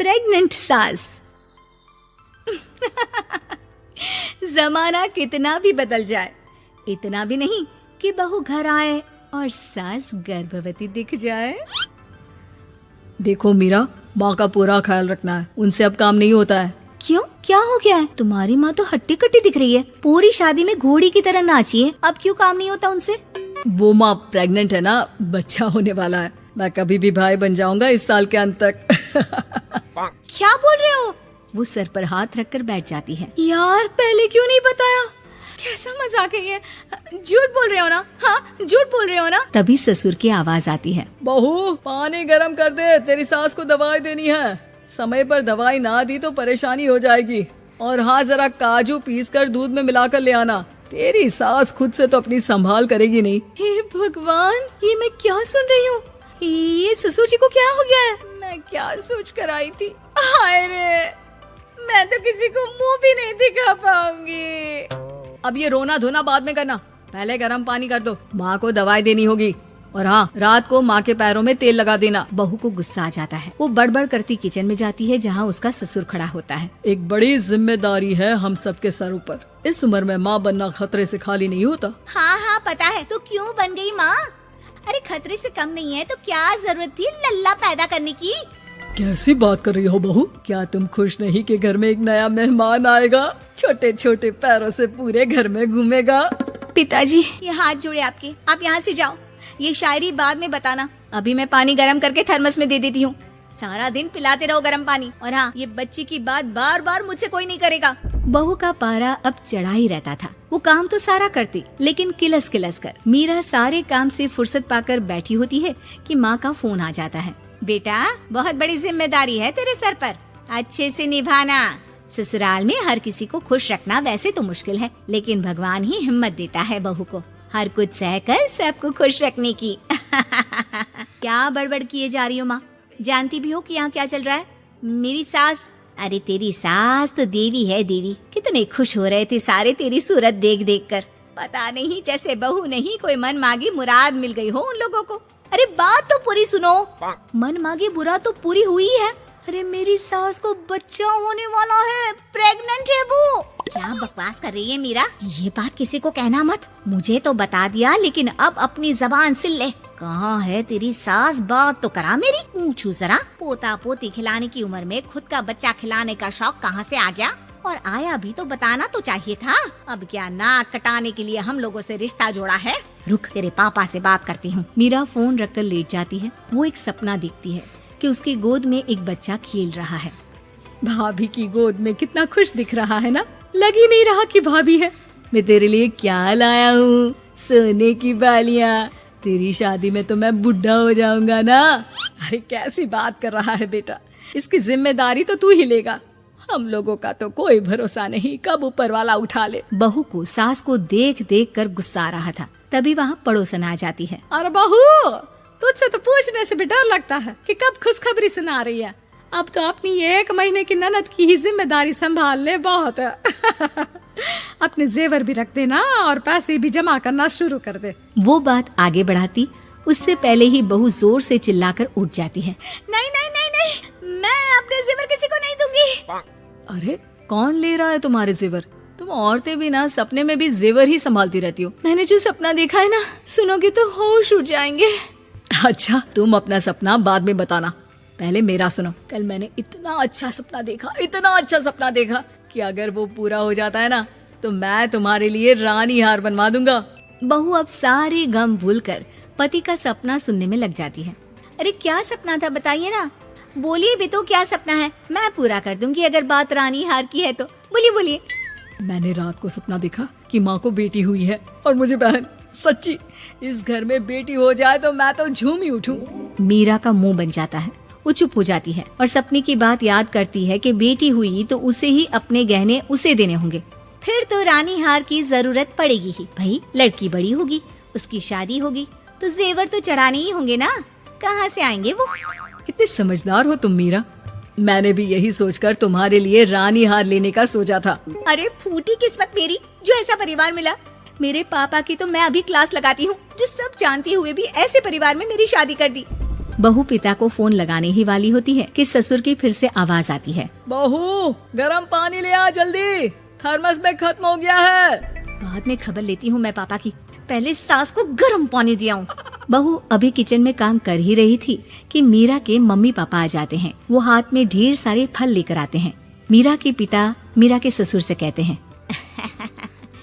Pregnant सास। जमाना कितना भी बदल जाए, इतना भी नहीं कि बहू घर आए और सास गर्भवती दिख जाए। देखो मीरा, माँ का पूरा ख्याल रखना है, उनसे अब काम नहीं होता है। क्यों, क्या हो गया है? तुम्हारी माँ तो हट्टी कट्टी दिख रही है, पूरी शादी में घोड़ी की तरह नाची है, अब क्यों काम नहीं होता उनसे? वो माँ प्रेग्नेंट है ना, बच्चा होने वाला है। मैं कभी भी भाई बन जाऊंगा इस साल के अंत तक। क्या बोल रहे हो? वो सर पर हाथ रखकर बैठ जाती है। यार पहले क्यों नहीं बताया? कैसा मजाक है ये? झूठ बोल रहे हो ना? हाँ, झूठ बोल रहे हो ना? तभी ससुर की आवाज आती है। बहू, पानी गरम कर दे, तेरी सास को दवाई देनी है। समय पर दवाई ना दी तो परेशानी हो जाएगी। और हाँ, जरा काजू पीस कर दूध में मिलाकर ले आना, तेरी सास खुद से तो अपनी संभाल करेगी नहीं। हे भगवान, ये मैं क्या सुन रही हूँ? ये ससुर जी को क्या हो गया है? मैं क्या सोच कर आई थी? हाय रे, मैं तो किसी को मुंह भी नहीं दिखा पाऊंगी। अब ये रोना धोना बाद में करना, पहले गर्म पानी कर दो, माँ को दवाई देनी होगी। और हाँ, रात को माँ के पैरों में तेल लगा देना। बहू को गुस्सा आ जाता है, वो बड़बड़ करती किचन में जाती है जहाँ उसका ससुर खड़ा होता है। एक बड़ी जिम्मेदारी है हम सबके सर ऊपर। इस उम्र में माँ बनना खतरे से खाली नहीं होता। हाँ हाँ पता है, तो क्यों बन गई माँ? अरे खतरे से कम नहीं है तो क्या जरूरत थी लल्ला पैदा करने की? कैसी बात कर रही हो बहू? क्या तुम खुश नहीं कि घर में एक नया मेहमान आएगा, छोटे छोटे पैरों से पूरे घर में घूमेगा? पिताजी, ये हाथ जोड़े आपके, आप यहाँ से जाओ। ये शायरी बाद में बताना, अभी मैं पानी गरम करके थर्मस में दे देती हूँ। सारा दिन पिलाते रहो गरम पानी। और हाँ, ये बच्ची की बात बार बार मुझसे कोई नहीं करेगा। बहू का पारा अब चढ़ा ही रहता था। वो काम तो सारा करती, लेकिन किलस किलस कर। मीरा सारे काम से फुर्सत पाकर बैठी होती है कि माँ का फोन आ जाता है। बेटा, बहुत बड़ी जिम्मेदारी है तेरे सर पर, अच्छे से निभाना। ससुराल में हर किसी को खुश रखना वैसे तो मुश्किल है, लेकिन भगवान ही हिम्मत देता है बहू को हर कुछ सहकर सबको खुश रखने की। क्या बड़बड़ किए जा रही हो माँ? जानती भी हो कि यहाँ क्या चल रहा है? मेरी सास, अरे तेरी सास तो देवी है देवी। कितने खुश हो रहे थे सारे तेरी सूरत देख देख कर। पता नहीं जैसे बहू नहीं कोई मन मांगी मुराद मिल गई हो उन लोगों को। अरे बात तो पूरी सुनो। मन मांगी मुराद तो पूरी हुई है। अरे मेरी सास को बच्चा होने वाला है, प्रेग्नेंट है वो। क्या बकवास कर रही है मीरा? ये बात किसी को कहना मत। मुझे तो बता दिया, लेकिन अब अपनी जबान सिल ले। कहाँ है तेरी सास? बात तो करा मेरी। पूछू जरा, पोता पोती खिलाने की उम्र में खुद का बच्चा खिलाने का शौक कहाँ से आ गया? और आया भी तो बताना तो चाहिए था। अब क्या नाक कटाने के लिए हम लोगों से रिश्ता जोड़ा है? रुक, तेरे पापा से बात करती हूँ। मीरा फोन रखकर लेट जाती है। वो एक सपना देखती है कि उसकी गोद में एक बच्चा खेल रहा है। भाभी की गोद में कितना खुश दिख रहा है ना, लग ही नहीं रहा कि भाभी है। मैं तेरे लिए क्या लाया हूँ, सोने की बालियाँ। तेरी शादी में तो मैं बुढ़ा हो जाऊंगा ना। अरे कैसी बात कर रहा है बेटा, इसकी जिम्मेदारी तो तू ही लेगा। हम लोगों का तो कोई भरोसा नहीं, कब ऊपर वाला उठा ले। बहू को सास को देख देख कर गुस्सा आ रहा था। तभी वहाँ पड़ोसन आ जाती है। अरे बहू, तुझसे तो पूछने से भी डर लगता है कि कब खुशखबरी सुना रही है। अब तो अपनी 1 महीने की ननद की ही जिम्मेदारी संभाल ले, बहुत है। अपने जेवर भी रख देना और पैसे भी जमा करना शुरू कर दे। वो बात आगे बढ़ाती उससे पहले ही बहू जोर से चिल्लाकर उठ जाती है। नहीं नहीं नहीं नहीं, मैं अपने जेवर किसी को नहीं दूंगी। अरे कौन ले रहा है तुम्हारे जेवर? तुम औरतें भी ना सपने में भी जेवर ही संभालती रहती हो। मैंने जो सपना देखा है ना, सुनोगे तो होश उड़ जाएंगे। अच्छा, तुम अपना सपना बाद में बताना, पहले मेरा सुनो। कल मैंने इतना अच्छा सपना देखा, इतना अच्छा सपना देखा कि अगर वो पूरा हो जाता है ना तो मैं तुम्हारे लिए रानी हार बनवा दूंगा। बहू अब सारे गम भूलकर पति का सपना सुनने में लग जाती है। अरे क्या सपना था, बताइए ना। बोलिए भी तो, क्या सपना है? मैं पूरा कर दूंगी अगर बात रानी हार की है तो। बोलिए बोलिए। मैंने रात को सपना देखा कि माँ को बेटी हुई है और मुझे बहन। सच्ची, इस घर में बेटी हो जाए तो मैं तो झूम ही उठूं। मीरा का मुंह बन जाता है। वो चुप हो जाती है और सपने की बात याद करती है कि बेटी हुई तो उसे ही अपने गहने उसे देने होंगे। फिर तो रानी हार की जरूरत पड़ेगी ही। भाई लड़की बड़ी होगी, उसकी शादी होगी तो जेवर तो चढ़ाने ही होंगे ना, कहाँ से आएंगे वो? कितने समझदार हो तुम मीरा। मैंने भी यही सोचकर तुम्हारे लिए रानी हार लेने का सोचा था। अरे फूटी किस्मत मेरी जो ऐसा परिवार मिला। मेरे पापा की तो मैं अभी क्लास लगाती हूँ, जो सब जानते हुए भी ऐसे परिवार में मेरी शादी कर दी। बहू पिता को फोन लगाने ही वाली होती है कि ससुर की फिर से आवाज आती है। बहू गरम पानी ले आ जल्दी, थर्मस में खत्म हो गया है। बाद में खबर लेती हूँ मैं पापा की, पहले सास को गर्म पानी दिया हूँ। बहू अभी किचन में काम कर ही रही थी कि मीरा के मम्मी पापा आ जाते हैं। वो हाथ में ढेर सारे फल लेकर आते हैं। मीरा के पिता मीरा के ससुर से कहते हैं,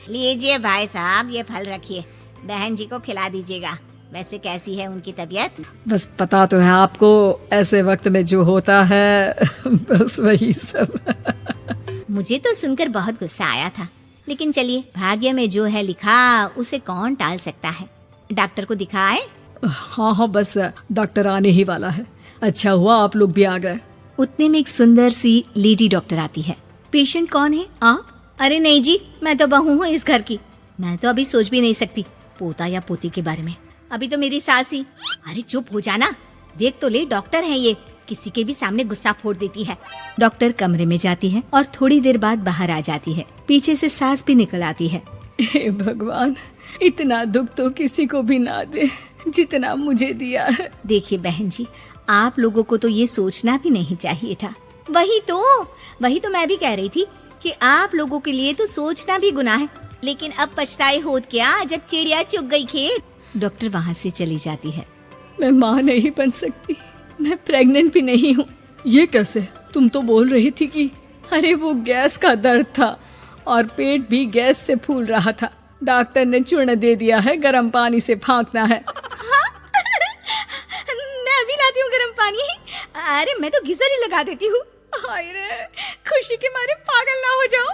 लीजिए भाई साहब, ये फल रखिए, बहन जी को खिला दीजिएगा। वैसे कैसी है उनकी तबीयत? बस पता तो है आपको, ऐसे वक्त में जो होता है बस वही सब। मुझे तो सुनकर बहुत गुस्सा आया था, लेकिन चलिए, भाग्य में जो है लिखा उसे कौन टाल सकता है। डॉक्टर को दिखाए? हाँ, बस डॉक्टर आने ही वाला है। अच्छा हुआ आप लोग भी आ गए। उतने में एक सुंदर सी लेडी डॉक्टर आती है। पेशेंट कौन है आप? अरे नहीं जी, मैं तो बहू हूँ इस घर की। मैं तो अभी सोच भी नहीं सकती पोता या पोती के बारे में। अभी तो मेरी सास ही। अरे चुप हो जाना, देख तो ले, डॉक्टर है ये, किसी के भी सामने गुस्सा फोड़ देती है। डॉक्टर कमरे में जाती है और थोड़ी देर बाद बाहर आ जाती है। पीछे से सास भी निकल आती है। हे भगवान, इतना दुख तो किसी को भी ना दे जितना मुझे दिया है। देखिए बहन जी, आप लोगों को तो ये सोचना भी नहीं चाहिए था। वही तो मैं भी कह रही थी कि आप लोगों के लिए तो सोचना भी गुनाह है, लेकिन अब पछताए होत क्या जब चिड़िया चुग गई खेत। डॉक्टर वहाँ से चली जाती है। मैं माँ नहीं बन सकती, मैं प्रेग्नेंट भी नहीं हूँ। ये कैसे? तुम तो बोल रही थी कि अरे वो गैस का दर्द था और पेट भी गैस से फूल रहा था। डॉक्टर ने चूर्ण दे दिया है, गर्म पानी से फाँकना है। हाँ? मैं अभी लाती हूँ गर्म पानी। अरे मैं तो गीजर ही लगा देती हूँ। हाय रे, खुशी के मारे पागल ना हो जाओ।